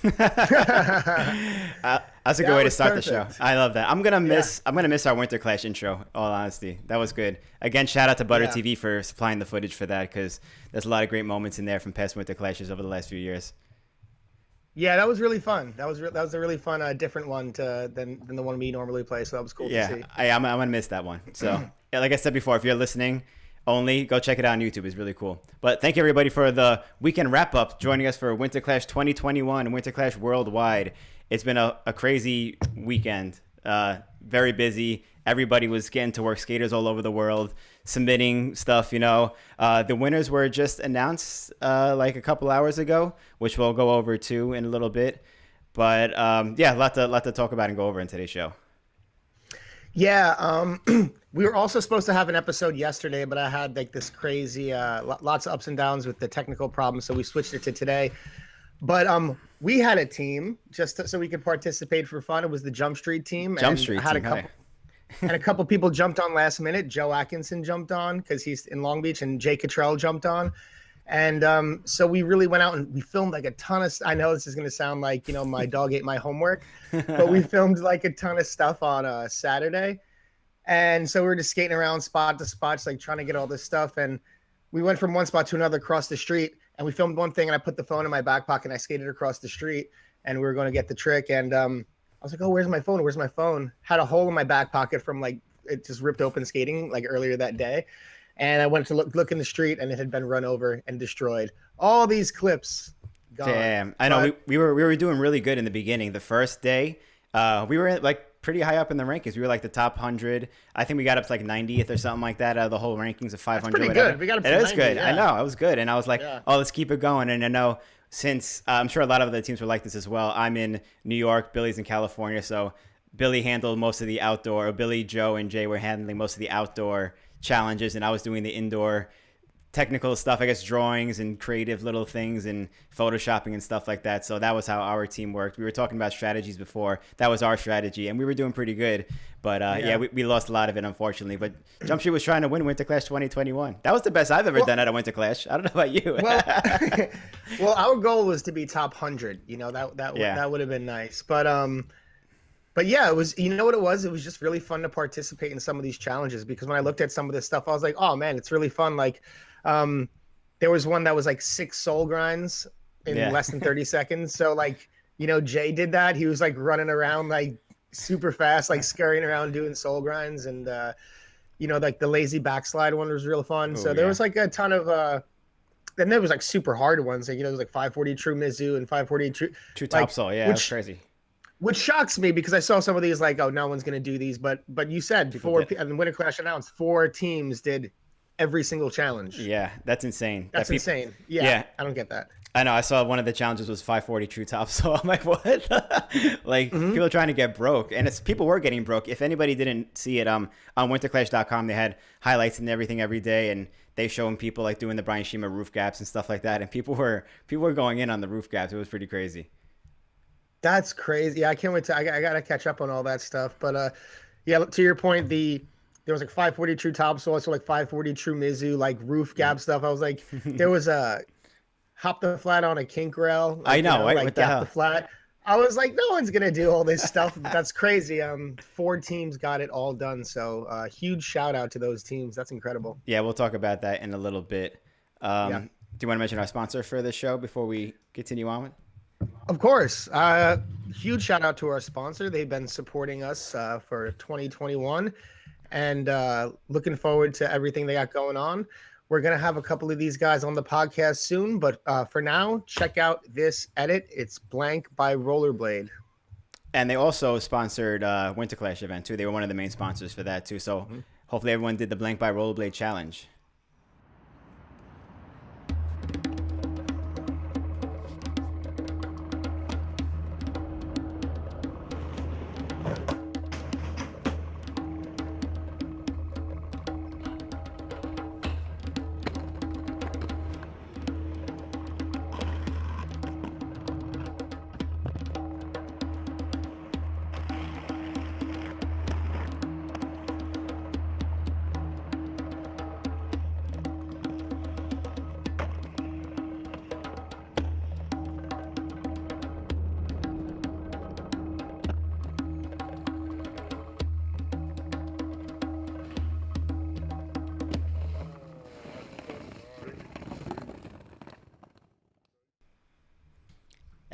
That's a good That way to was start the show. perfect. I love that. Yeah, I'm gonna miss our Winterclash intro. All honesty, that was good. Again, shout out to Butter yeah, TV for supplying the footage for that because there's a lot of great moments in there from past Winterclashes over the last few years. yeah. That was really fun. That was a really fun, different one than the one we normally play. So that was cool to Yeah, see. I'm gonna miss that one. So yeah, like I said before, if you're listening only, go check it out on YouTube. It's really cool. But thank you everybody for the weekend wrap up, joining us for Winterclash 2021, Winterclash Worldwide. It's been a crazy weekend. Very busy. Everybody was getting to work. Skaters all over the world submitting stuff. The winners were just announced like a couple hours ago, which we'll go over too in a little bit. But yeah, a lot to talk about and go over in today's show. Yeah, we were also supposed to have an episode yesterday, but I had like this crazy, lots of ups and downs with the technical problems, so we switched it to today. But we had a team so we could participate for fun. It was the Jump Street team, Jump and Street I had a team. Hi. couple and a couple people jumped on last minute. Joe Atkinson jumped on because he's in Long Beach, and Jay Cottrell jumped on. And so we really went out and we filmed like a ton of. I know this is going to sound like my dog ate my homework, but we filmed like a ton of stuff on Saturday, and so we were just skating around spot to spot, just, like trying to get all this stuff. And we went from one spot to another across the street, and we filmed one thing, and I put the phone in my back pocket, and I skated across the street, and we were going to get the trick. And I was like, "Oh, where's my phone? Where's my phone?" Had a hole in my back pocket from like it just ripped open skating like earlier that day. And I went to look in the street, and it had been run over and destroyed. All these clips gone. Damn, I know But we were doing really good in the beginning. The first day, we were like pretty high up in the rankings. We were like the top 100. I think we got up to like 90th or something like that out of the whole rankings of 500. pretty whatever. good. We got up to It was 90, good. yeah. I know it was good, and I was like, Yeah. oh, let's keep it going. And I know since I'm sure a lot of other teams were like this as well. I'm in New York, Billy's in California, so Billy handled most of the outdoor. Or Billy, Joe, and Jay were handling most of the outdoor challenges, and I was doing the indoor technical stuff, I guess, drawings and creative little things and photoshopping and stuff like that. So that was how our team worked. We were talking about strategies before. That was our strategy, and we were doing pretty good. But yeah, we lost a lot of it, unfortunately. But Jump Street was trying to win Winterclash 2021. That was the best I've ever done at a Winterclash. I don't know about you. well, well, our goal was to be top 100. Yeah. That would have been nice. But yeah, it was. You know what it was? It was just really fun to participate in some of these challenges because when I looked at some of this stuff, I was like, oh man, it's really fun. Like, there was one that was like 6 soul grinds in less than 30 seconds. So like, Jay did that. He was like running around like super fast, like scurrying around doing soul grinds, and like the lazy backslide one was real fun. So there was like a ton of then there was like super hard ones. Like, there was like 540 True Mizu and 540 True Top soul. Yeah, that's crazy. Which shocks me because I saw some of these like, oh, no one's going to do these. But you said and Winterclash announced 4 teams did every single challenge. Yeah, that's insane. That's insane. Yeah, I don't get that. I know. I saw one of the challenges was 540 true top. So I'm like, what? Like people are trying to get broke, and people were getting broke. If anybody didn't see it, on winterclash.com, they had highlights and everything every day, and they showing people like doing the Brian Shima roof gaps and stuff like that, and people were going in on the roof gaps. It was pretty crazy. That's crazy. Yeah, I can't wait I got to catch up on all that stuff. But yeah, to your point, there was like 540 true top, so also like 540 true Mizu, like roof gap stuff. I was like, there was a hop the flat on a kink rail. Like, I know, right? Like What the gap hell? the flat. I was like, no one's gonna do all this stuff. That's crazy. 4 teams got it all done. So huge shout out to those teams. That's incredible. Yeah, we'll talk about that in a little bit. Do you want to mention our sponsor for this show before we continue on? Of course. Huge shout out to our sponsor. They've been supporting us for 2021 and looking forward to everything they got going on. We're going to have a couple of these guys on the podcast soon, but for now, check out this edit. It's Blank by Rollerblade. And they also sponsored Winterclash event too. They were one of the main sponsors for that too. So hopefully everyone did the Blank by Rollerblade challenge.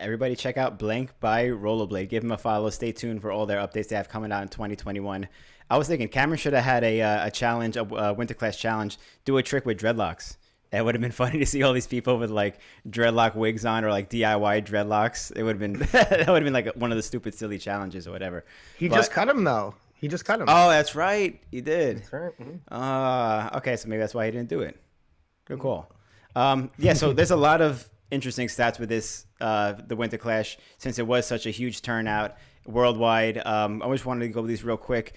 everybody check out Blank by Rollerblade. Give them a follow. Stay tuned for all their updates they have coming out in 2021. I was thinking Cameron should have had a challenge, a Winterclash challenge, do a trick with dreadlocks. It would have been funny to see all these people with like dreadlock wigs on or like DIY dreadlocks. It would have been that would have been like one of the stupid silly challenges or whatever. He just cut him though. He just cut him. Oh, that's right. He did. That's right. Mm-hmm. Okay, so maybe that's why he didn't do it. Good call. Yeah, so there's a lot of interesting stats with this, the Winterclash, since it was such a huge turnout worldwide. I just wanted to go over these real quick.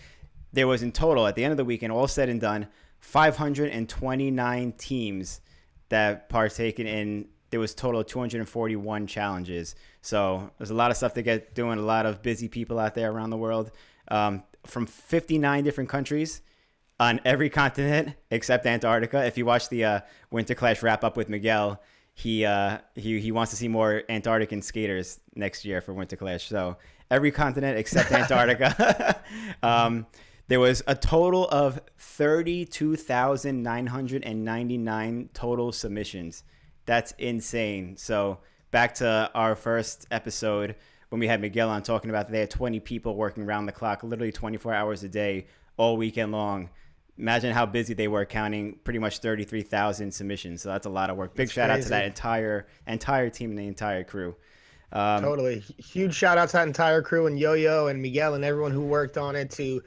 There was in total, at the end of the weekend, all said and done, 529 teams that partaken in. There was total of 241 challenges. So there's a lot of stuff to get doing, a lot of busy people out there around the world. From 59 different countries on every continent except Antarctica. If you watch the Winterclash wrap up with Miguel, he wants to see more Antarctican skaters next year for Winterclash. So every continent except Antarctica. There was a total of 32,999 total submissions. That's insane. So back to our first episode when we had Miguel on talking about that they had 20 people working around the clock, literally 24 hours a day, all weekend long. Imagine how busy they were, counting pretty much 33,000 submissions. So that's a lot of work. Big shout out to that entire team and the entire crew. Totally. Huge shout out to that entire crew and Yo-Yo and Miguel and everyone who worked on it to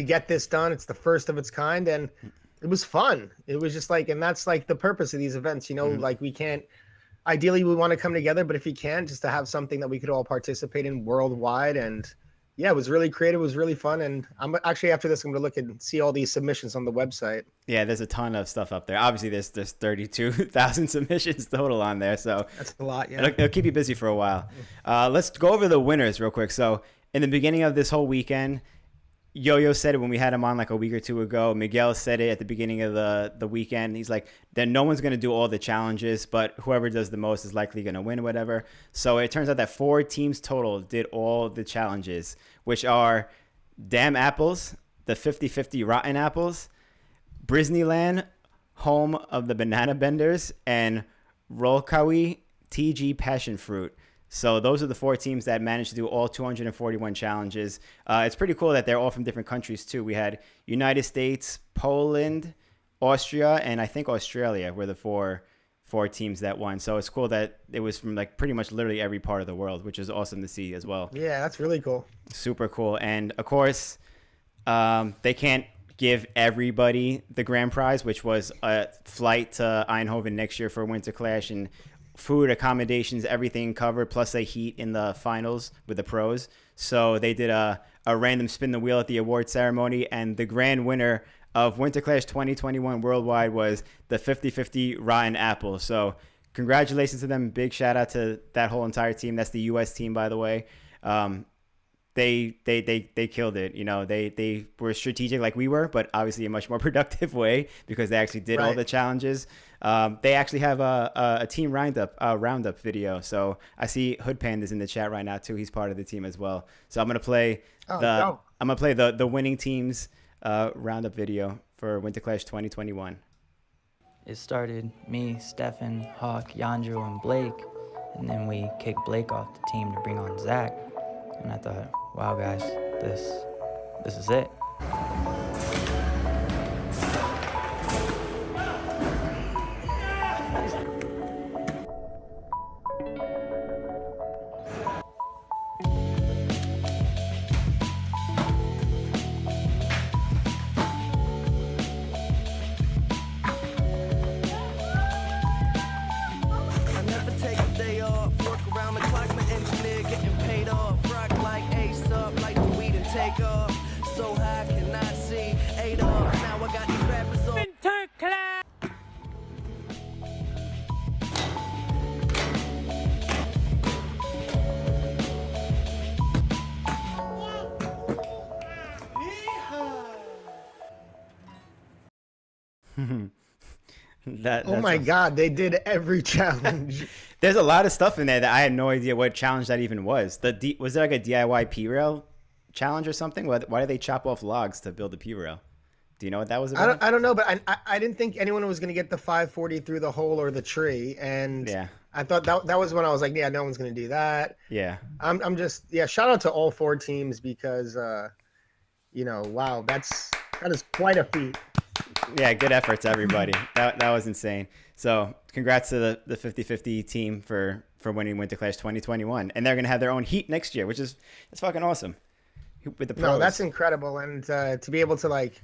get this done. It's the first of its kind, and it was fun. It was just like, and that's like the purpose of these events, you know, like we can't, ideally we want to come together, but if you can, just to have something that we could all participate in worldwide. And yeah, it was really creative. It was really fun. And I'm actually, after this, I'm going to look and see all these submissions on the website. Yeah, there's a ton of stuff up there. Obviously, there's 32,000 submissions total on there. So that's a lot, yeah. It'll keep you busy for a while. Let's go over the winners real quick. So in the beginning of this whole weekend, Yo-Yo said it when we had him on like a week or two ago. Miguel said it at the beginning of the weekend. He's like, then no one's going to do all the challenges, but whoever does the most is likely going to win, whatever. So it turns out that 4 teams total did all the challenges, which are Damn Apples, the 50-50 Rotten Apples, Brisneyland, home of the Banana Benders, and Rolkawi TG Passion Fruit. So those are the 4 teams that managed to do all 241 challenges. It's pretty cool that they're all from different countries too. We had United States, Poland, Austria, and I think Australia were the four teams that won. So it's cool that it was from like pretty much literally every part of the world, which is awesome to see as well. Yeah, that's really cool. Super cool. And of course, they can't give everybody the grand prize, which was a flight to Eindhoven next year for Winterclash, and food, accommodations, everything covered, plus a heat in the finals with the pros. So they did a random spin the wheel at the award ceremony, and the grand winner of Winterclash 2021 worldwide was the 50-50 Rotten Apple. So congratulations to them. Big shout out to that whole entire team. That's the U.S. team, by the way. They killed it. You know, they were strategic like we were, but obviously a much more productive way because they actually did all the challenges. They actually have a team roundup video. So I see Hood Panda's in the chat right now too. He's part of the team as well. So I'm gonna play the winning team's roundup video for Winterclash 2021. It started me, Stefan, Hawk, Yanjo, and Blake, and then we kicked Blake off the team to bring on Zach. And I thought, wow, guys, this is it. Oh my God, they did every challenge. There's a lot of stuff in there that I had no idea what challenge that even was. Was there like a DIY P-rail challenge or something? Why did they chop off logs to build a P-rail? Do you know what that was about? I don't know, but I didn't think anyone was going to get the 540 through the hole or the tree. And yeah, I thought that was when I was like, yeah, no one's gonna do that. Yeah. I'm just shout out to all 4 teams because wow, that is quite a feat. Yeah, good effort to everybody. That was insane. So congrats to the 50-50 team for winning Winterclash 2021. And they're going to have their own heat next year, which is that's fucking awesome. With the pros. No, that's incredible. And to be able to like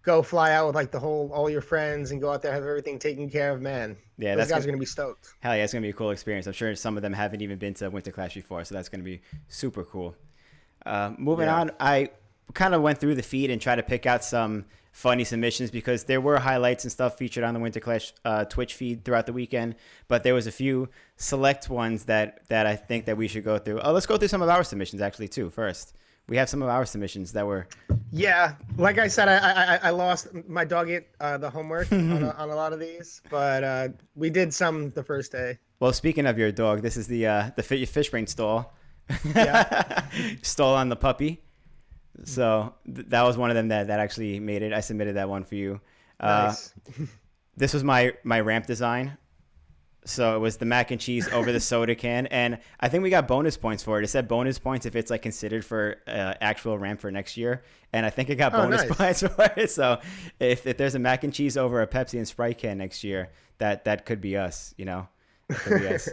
go fly out with like all your friends and go out there, have everything taken care of, man. Yeah, those guys are going to be stoked. Hell yeah, it's going to be a cool experience. I'm sure some of them haven't even been to Winterclash before, so that's going to be super cool. Moving on, I kind of went through the feed and tried to pick out some funny submissions because there were highlights and stuff featured on the Winterclash Twitch feed throughout the weekend, but there was a few select ones that I think that we should go through. Let's go through some of our submissions actually too first. We have some of our submissions that were... Yeah, like I said, I lost my dog ate the homework on a lot of these, but we did some the first day. Well, speaking of your dog, this is the fish brain stall. Yeah. Stole on the puppy. So that was one of them that actually made it. I submitted that one for you. Nice. This was my ramp design. So it was the mac and cheese over the soda can, and I think we got bonus points for it. It said bonus points if it's like considered for actual ramp for next year, and I think it got bonus points for it. So if there's a mac and cheese over a Pepsi and Sprite can next year, that could be us. You know, could be us.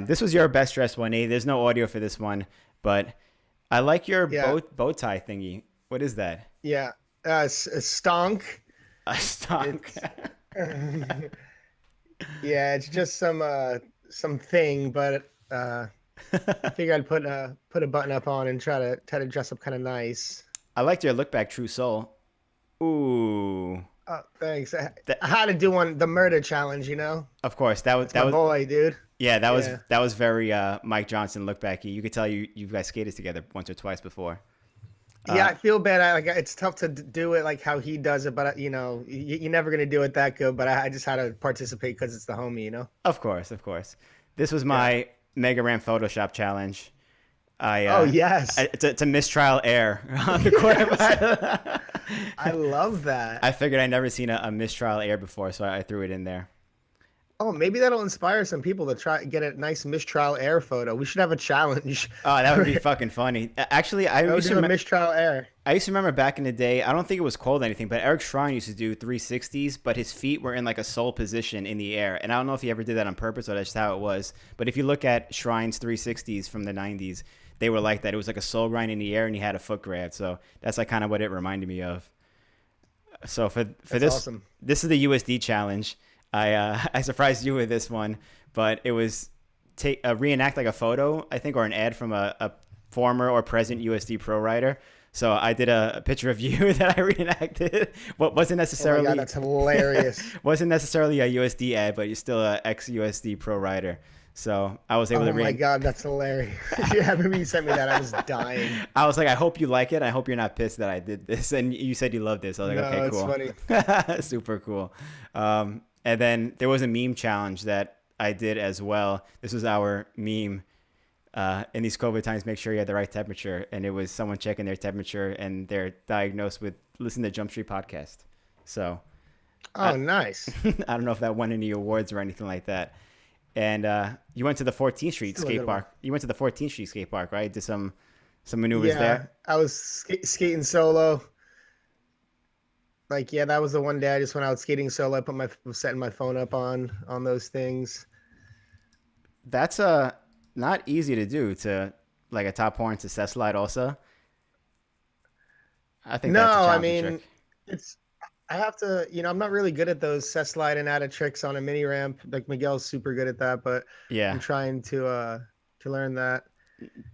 This was your best dressed 180. There's no audio for this one, but I like your bow tie thingy. What is that? Yeah, a stonk. A stonk. Yeah, it's just some thing, but I figured I'd put a button up on and try to dress up kind of nice. I liked your look back, True Soul. Ooh. Oh, thanks. I had to do the murder challenge, you know. Of course, that was boy, dude. Yeah, that was very Mike Johnson look backy. You could tell you guys skated together once or twice before. Yeah, I feel bad. It's tough to do it like how he does it, but you're never gonna do it that good. But I just had to participate because it's the homie, you know. Of course. This was my Mega Ram Photoshop challenge. Yes, it's a mistrial air on the quarterback. I love that. I figured I'd never seen a mistrial air before, so I threw it in there. Oh, maybe that'll inspire some people to try get a nice mistrial air photo. We should have a challenge. Oh, that would be fucking funny. Actually, I used to remember mistrial air. I used to remember back in the day. I don't think it was cold or anything, but Eric Shrine used to do 360s, but his feet were in like a sole position in the air. And I don't know if he ever did that on purpose or that's just how it was. But if you look at Shrine's 360s from the 90s, they were like that. It was like a sole grind in the air, and he had a foot grab. So that's like kind of what it reminded me of. So for this, awesome. This is the USD challenge. I surprised you with this one, but it was reenact like a photo, I think, or an ad from a former or present USD pro rider. So I did a picture of you that I reenacted. What wasn't necessarily oh my God, that's hilarious. Wasn't necessarily a USD ad, but you're still a ex USD pro rider. So I was able to. Oh my God, that's hilarious! Yeah, maybe you sent me that. I was dying. I was like, I hope you like it. I hope you're not pissed that I did this. And you said you loved this. I was like, okay, cool. That's funny. Super cool. And then there was a meme challenge that I did as well. This was our meme. In these COVID times, make sure you have the right temperature. And it was someone checking their temperature, and they're diagnosed with listen to Jump Street podcast. So. Nice. I don't know if that won any awards or anything like that. And you went to the 14th Street skate park. You went to the 14th Street skate park, right? Did some maneuvers there? I was skating solo. Like, that was the one day I just went out skating solo. I was setting my phone up on those things. That's not easy to do to like a top horn to set slide also. I think that's a challenging trick. I have to, I'm not really good at those set slide and out of tricks on a mini ramp. Like Miguel's super good at that, but I'm trying to learn that.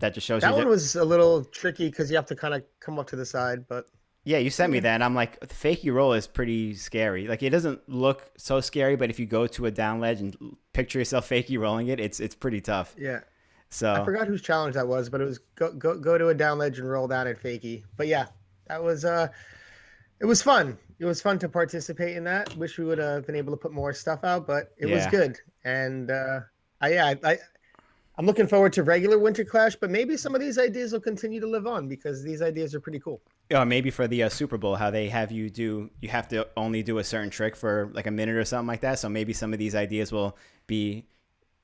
That just shows that one was a little tricky because you have to kind of come up to the side, but. Yeah, you sent me that, and I'm like, the fakie roll is pretty scary. Like, it doesn't look so scary, but if you go to a down ledge and picture yourself fakie rolling it, it's pretty tough. Yeah. So I forgot whose challenge that was, but it was go to a down ledge and roll down at fakie. But yeah, that was it was fun. It was fun to participate in that. Wish we would have been able to put more stuff out, but it was good. And I'm looking forward to regular Winterclash, but maybe some of these ideas will continue to live on because these ideas are pretty cool. Maybe for the Super Bowl, how they have you have to only do a certain trick for like a minute or something like that. So maybe some of these ideas will be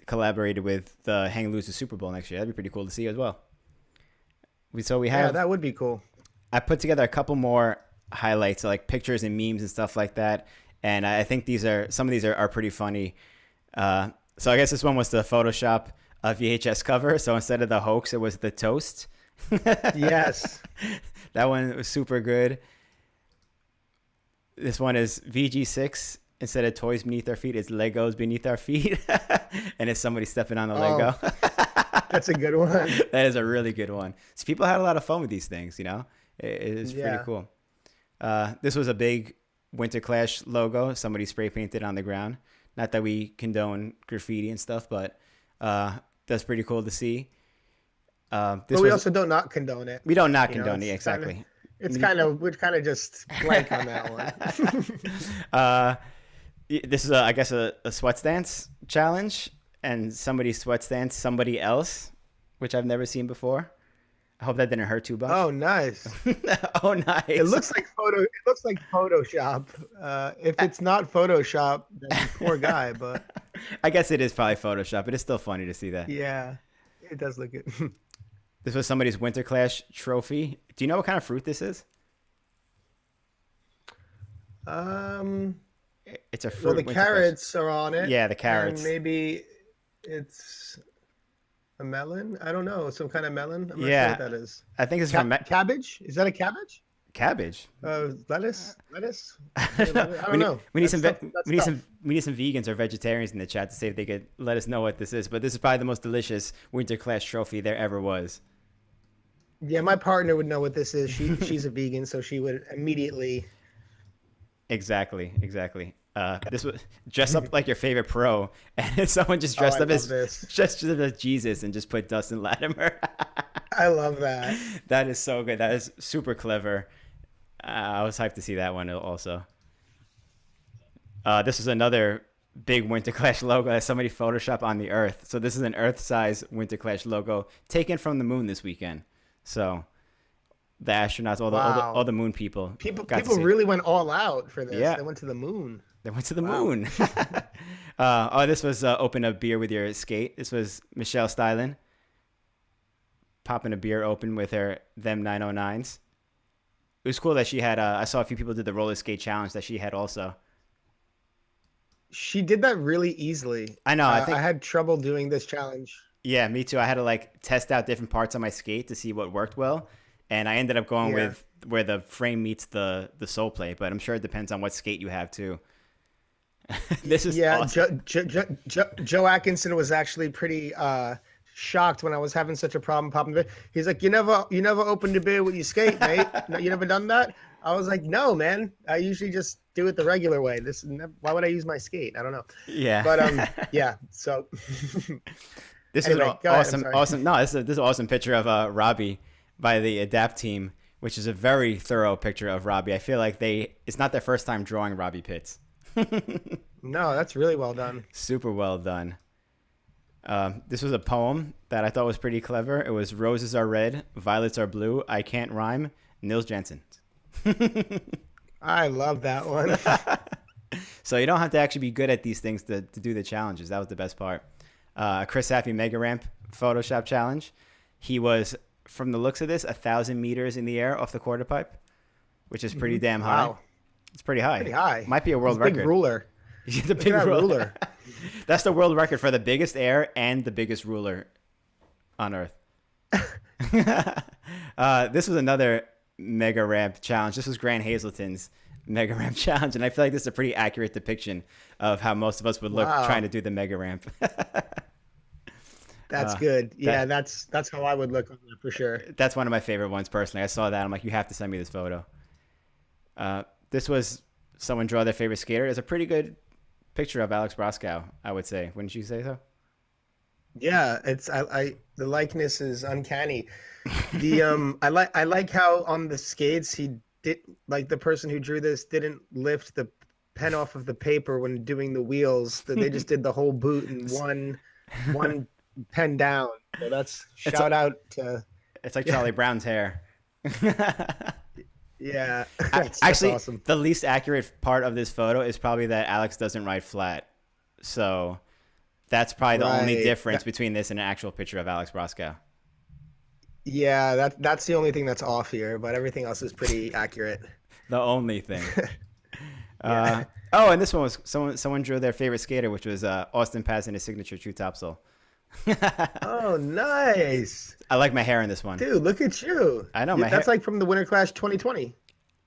collaborated with the Hang Loose Super Bowl next year. That'd be pretty cool to see as well. We have. Yeah, that would be cool. I put together a couple more highlights, like pictures and memes and stuff like that. And I think some of these are pretty funny. So I guess this one was the Photoshop VHS cover. So instead of the hoax, it was the toast. Yes. That one was super good. This one is VG6. Instead of toys beneath our feet, it's Legos beneath our feet. And it's somebody stepping on the Lego. That's a good one. That is a really good one. So people had a lot of fun with these things, you know? It's pretty cool. This was a big Winterclash logo. Somebody spray painted on the ground. Not that we condone graffiti and stuff, but that's pretty cool to see. But we also don't not condone it. We don't not condone it, exactly. We're kind of just blank on that one. This is, I guess, a sweat stance challenge, and somebody sweat stance somebody else, which I've never seen before. I hope that didn't hurt too much. Oh, nice. Oh, nice. It looks like Photoshop. If it's not Photoshop, then poor guy. But I guess it is probably Photoshop. It is still funny to see that. Yeah, it does look good. This was somebody's Winterclash trophy. Do you know what kind of fruit this is? It's a fruit. Well, the carrots are on it. Yeah, the carrots. And maybe it's a melon. I don't know. Some kind of melon. I'm not Yeah. sure what that is. I think it's from cabbage. Is that a cabbage? cabbage. Lettuce. I don't know. We need some vegans or vegetarians in the chat to see if they could let us know what this is. But this is probably the most delicious Winterclash trophy there ever was. Yeah, my partner would know what this is. She's a vegan, so she would immediately. Exactly. This was dress up like your favorite pro, and someone just dressed up as Jesus and just put Dustin Latimer. I love that. That is so good. That is super clever. I was hyped to see that one also. This is another big Winterclash logo that somebody photoshopped on the Earth. So this is an Earth-size Winterclash logo taken from the moon this weekend. So the astronauts, all the moon people. People really went all out for this. Yeah. They went to the moon. Moon. This was open a beer with your skate. This was Michelle Stylin popping a beer open with them 909s. It was cool that she had. I saw a few people did the roller skate challenge that she had also. She did that really easily. I know. I had trouble doing this challenge. Yeah, me too. I had to test out different parts on my skate to see what worked well, and I ended up going with where the frame meets the sole plate. But I'm sure it depends on what skate you have too. This is awesome. Joe Atkinson was actually pretty shocked when I was having such a problem popping the beer. He's like, you never opened a beer with your skate, mate. No, you never done that? I was like, no, man. I usually just do it the regular way. Why would I use my skate? I don't know. Yeah. But yeah. So this is awesome. No, this is an awesome picture of Robbie by the Adapt team, which is a very thorough picture of Robbie. I feel like it's not their first time drawing Robbie Pitts. No, that's really well done. Super well done. This was a poem that I thought was pretty clever. It was "Roses are red, violets are blue. I can't rhyme." Nils Jensen. I love that one. So you don't have to actually be good at these things to do the challenges. That was the best part. Chris Haffey Mega Ramp Photoshop challenge. He was, from the looks of this, 1,000 meters in the air off the quarter pipe, which is pretty damn high. Wow. It's pretty high. Pretty high. Might be a world record. Big ruler. The big ruler. That's the world record for the biggest air and the biggest ruler on Earth. This was another Mega Ramp challenge. This was Grant Hazelton's Mega Ramp challenge, and I feel like this is a pretty accurate depiction of how most of us would look trying to do the Mega Ramp. That's good. Yeah, that's how I would look on that for sure. That's one of my favorite ones personally. I saw that. I'm like, you have to send me this photo. This was someone draw their favorite skater. It's a pretty good picture of Alex Broskow, I would say. Wouldn't you say so? Yeah, the likeness is uncanny. I like how on the skates he did, like, the person who drew this didn't lift the pen off of the paper when doing the wheels. They just did the whole boot in one pen down. So that's shout out to. It's like Charlie Brown's hair. Yeah. Actually, awesome. The least accurate part of this photo is probably that Alex doesn't ride flat. So That's probably the only Right. difference between this and an actual picture of Alex Broscow. Yeah, that's the only thing that's off here, but everything else is pretty accurate. The only thing. Yeah. Oh, and this one was someone drew their favorite skater, which was Austin passing his signature true topsoul. Oh, nice. I like my hair in this one. Dude, look at you. I know, That's hair. like from the Winterclash 2020.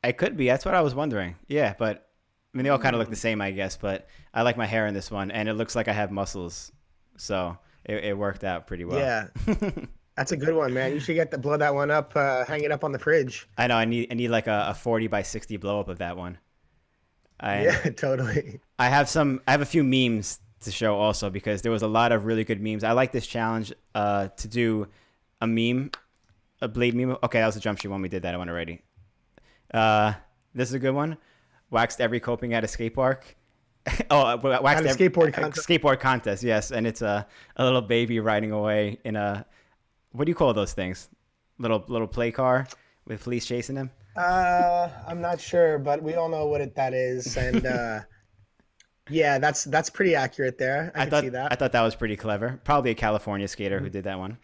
It could be. That's what I was wondering. Yeah, but I mean, they all kind of look the same, I guess. But I like my hair in this one, and it looks like I have muscles, so it worked out pretty well. Yeah. That's a good one, man. You should blow that one up, hang it up on the fridge. I know. I need like a 40 by 60 blow up of that one. Yeah, totally. I have a few memes to show also because there was a lot of really good memes. I like this challenge to do a blade meme. Okay, that was a jump shoot one. We did that one already. This is a good one. Waxed every coping at a skate park. Waxed At a skateboard contest. Skateboard contest, yes. And it's a little baby riding away in a, what do you call those things? Little play car with police chasing him. I'm not sure, but we all know what that is, and yeah, that's pretty accurate there. I can see that. I thought that was pretty clever. Probably a California skater who did that one.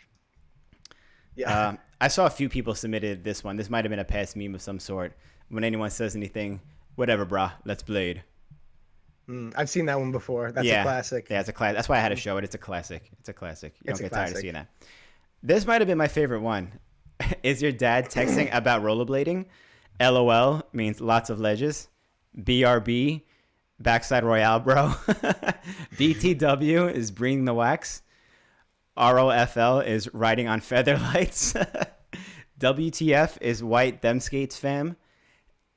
Yeah. I saw a few people submitted this one. This might have been a past meme of some sort. When anyone says anything, whatever, brah, let's blade. I've seen that one before. That's a classic. Yeah, it's a classic. That's why I had to show it. It's a classic. You don't get tired of classic. seeing that. This might have been my favorite one. Is your dad texting about rollerblading? LOL means lots of ledges. BRB, backside royale, bro. BTW is bringing the wax. ROFL is riding on feather lights. WTF is white them skates fam.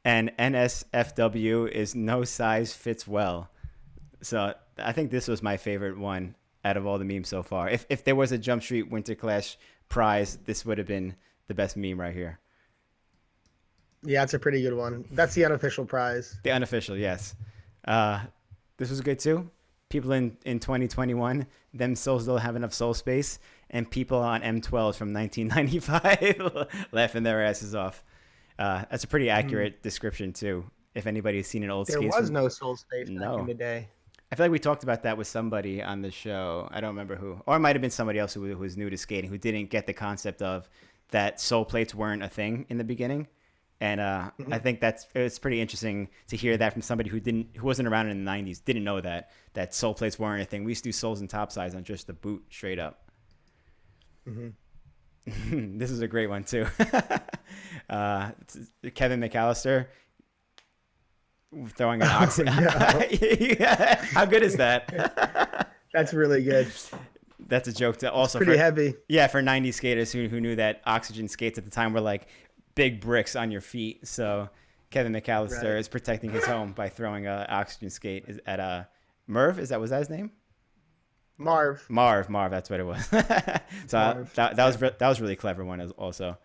And NSFW is no size fits well. So I think this was my favorite one out of all the memes so far. If there was a Jump Street Winterclash prize, this would have been the best meme right here. Yeah, it's a pretty good one. That's the unofficial prize. The unofficial, yes. This was good too. People in 2021, them souls don't have enough soul space, and people on M12s from 1995 laughing their asses off. That's a pretty accurate description too. If anybody's seen an old There skates was no soul space back No. in the day. I feel like we talked about that with somebody on the show. I don't remember who. Or it might have been somebody else who was new to skating, who didn't get the concept of that soul plates weren't a thing in the beginning. And I think it's pretty interesting to hear that from somebody who wasn't around in the 90s, didn't know that soul plates weren't a thing. We used to do soles and topsides on just the boot straight up. This is a great one too. Kevin McAllister throwing an oxygen. Yeah. How good is that? That's really good. That's a joke to also Pretty heavy. Yeah, for 90s skaters who knew that oxygen skates at the time were like big bricks on your feet. So Kevin McAllister is protecting his home by throwing an oxygen skate at Merv. Was that his name? Marv. That's what it was. So that was really clever one also.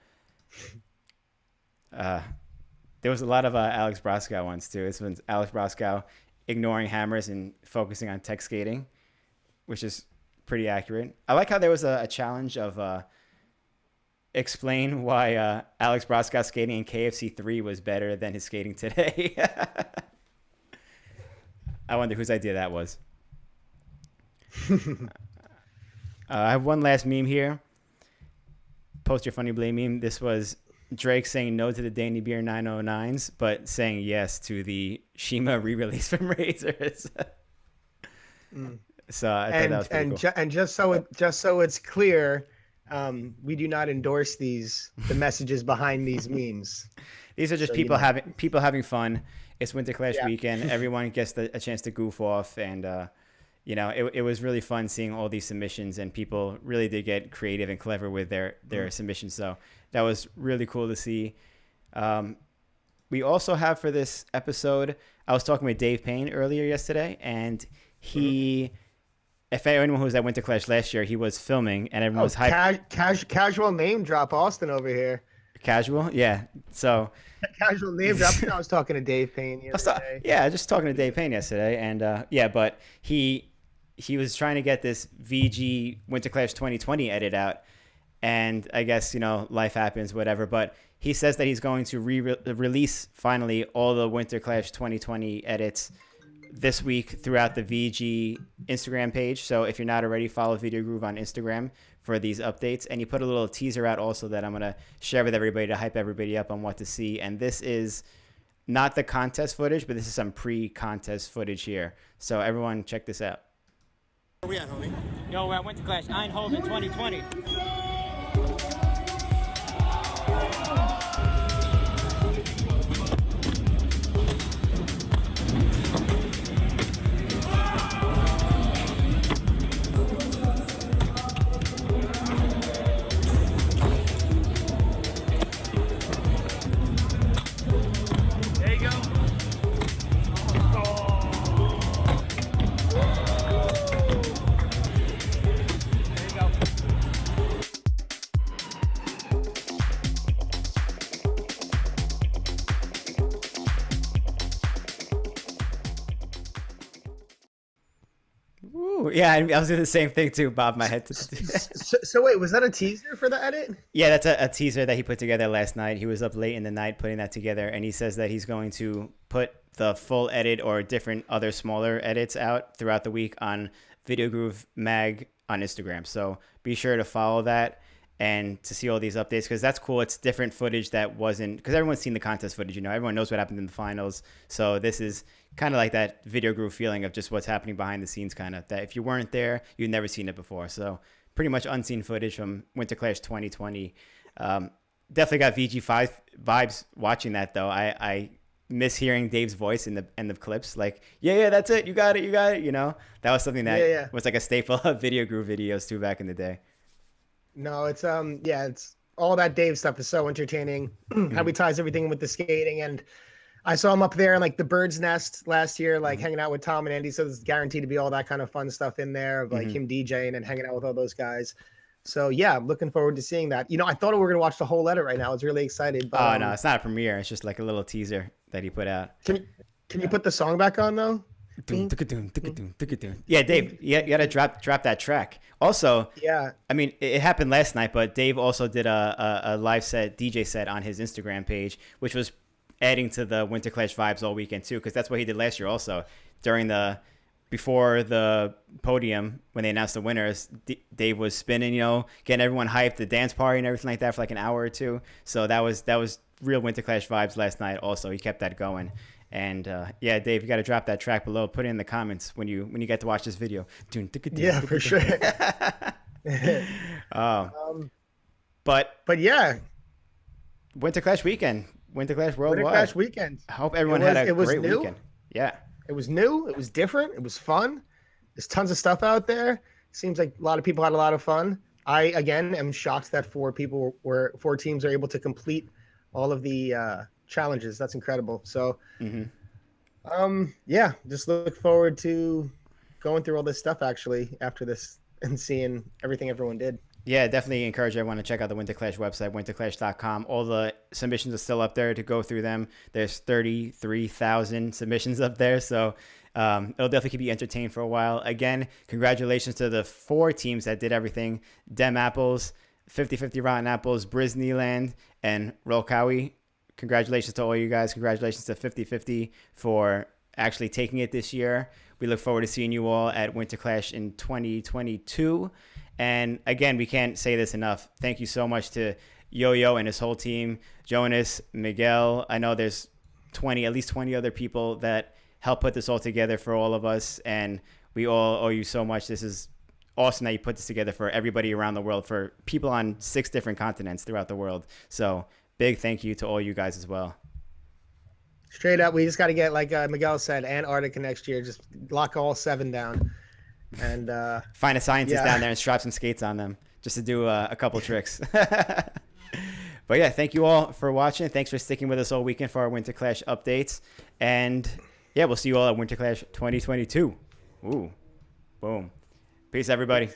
There was a lot of Alex Broscow ones too. This one's Alex Broscow ignoring hammers and focusing on tech skating, which is pretty accurate. I like how there was a challenge of explain why Alex Broscow skating in KFC 3 was better than his skating today. I wonder whose idea that was. I have one last meme here. Post your funny blame meme. This was Drake saying no to the Danny Beer 909s, but saying yes to the Shima re-release from Razors. So I thought that was pretty cool. And just so it's clear, we do not endorse the messages behind these memes. These are just people having fun. It's Winterclash weekend. Everyone gets a chance to goof off, and it was really fun seeing all these submissions, and people really did get creative and clever with their submissions. So that was really cool to see. We also have for this episode, I was talking with Dave Payne earlier yesterday, and he, if anyone who was at Winterclash last year, he was filming, and everyone was hyped. Casual name drop Austin over here. Casual, yeah. So casual name drop. I was talking to Dave Payne yesterday. Yeah, just talking to Dave Payne yesterday, and but he was trying to get this VG Winterclash 2020 edit out, and I guess life happens, whatever. But he says that he's going to release finally all the Winterclash 2020 edits this week throughout the VG Instagram page. So if you're not already, follow Video Groove on Instagram for these updates. And you put a little teaser out also that I'm going to share with everybody to hype everybody up on what to see. And this is not the contest footage, but this is some pre-contest footage here. So everyone check this out. Where we at, homie? Yo, we're at Winterclash, Eindhoven 2020. Ooh, yeah, I was doing the same thing too, bob my head. So wait, was that a teaser for the edit? Yeah, that's a teaser that he put together last night. He was up late in the night putting that together, and he says that he's going to put the full edit or different other smaller edits out throughout the week on Video Groove Mag on Instagram. So be sure to follow that and to see all these updates, because that's cool. It's different footage that wasn't, because everyone's seen the contest footage, everyone knows what happened in the finals. So this is kind of like that Video Groove feeling of just what's happening behind the scenes, kind of that if you weren't there, you'd never seen it before. So pretty much unseen footage from Winterclash 2020. Definitely got VG5 vibes watching that though. I miss hearing Dave's voice in the end of clips, like, yeah, that's it, you got it. That was something that was like a staple of Video Groove videos too back in the day. No, it's it's all that Dave stuff is so entertaining. How he ties everything in with the skating, and I saw him up there in like the Bird's Nest last year, like hanging out with Tom and Andy. So there's guaranteed to be all that kind of fun stuff in there of like him DJing and hanging out with all those guys. So yeah, I'm looking forward to seeing that. I thought we were gonna watch the whole edit right now. I was really excited. But, no, it's not a premiere. It's just like a little teaser that he put out. Can you put the song back on though? Yeah, Dave, you gotta drop that track. Also, yeah, I mean, it happened last night, but Dave also did a live set, DJ set on his Instagram page, which was adding to the Winterclash vibes all weekend too, because that's what he did last year also. Before the podium, when they announced the winners, Dave was spinning, getting everyone hyped, the dance party and everything like that for like an hour or two. So that was real Winterclash vibes last night also. He kept that going. And yeah, Dave, you got to drop that track below. Put it in the comments when you get to watch this video. Yeah, for sure. But yeah, Winterclash weekend, Winterclash worldwide. Winterclash weekend. I hope everyone had a great weekend. Yeah, it was new. It was different. It was fun. There's tons of stuff out there. Seems like a lot of people had a lot of fun. I again am shocked that four teams are able to complete all of the challenges. That's incredible. So yeah, just look forward to going through all this stuff actually after this and seeing everything everyone did. Yeah, definitely encourage everyone to check out the Winterclash website, winterclash.com. All the submissions are still up there to go through them. There's 33,000 submissions up there, so it'll definitely keep you entertained for a while. Again, congratulations to the 4 teams that did everything: Dem Apples, 50/50 Rotten Apples, Brisneyland, and Rolkawi. Congratulations to all you guys. Congratulations to 50/50 for actually taking it this year. We look forward to seeing you all at Winterclash in 2022. And again, we can't say this enough. Thank you so much to Yo-Yo and his whole team, Jonas, Miguel. I know there's at least 20 other people that helped put this all together for all of us. And we all owe you so much. This is awesome that you put this together for everybody around the world, for people on 6 different continents throughout the world. So big thank you to all you guys as well. Straight up, we just got to get, like Miguel said, Antarctica next year. Just lock all 7 down. And find a scientist down there and strap some skates on them just to do a couple tricks. But yeah, thank you all for watching. Thanks for sticking with us all weekend for our Winterclash updates. And yeah, we'll see you all at Winterclash 2022. Ooh, boom. Peace, everybody.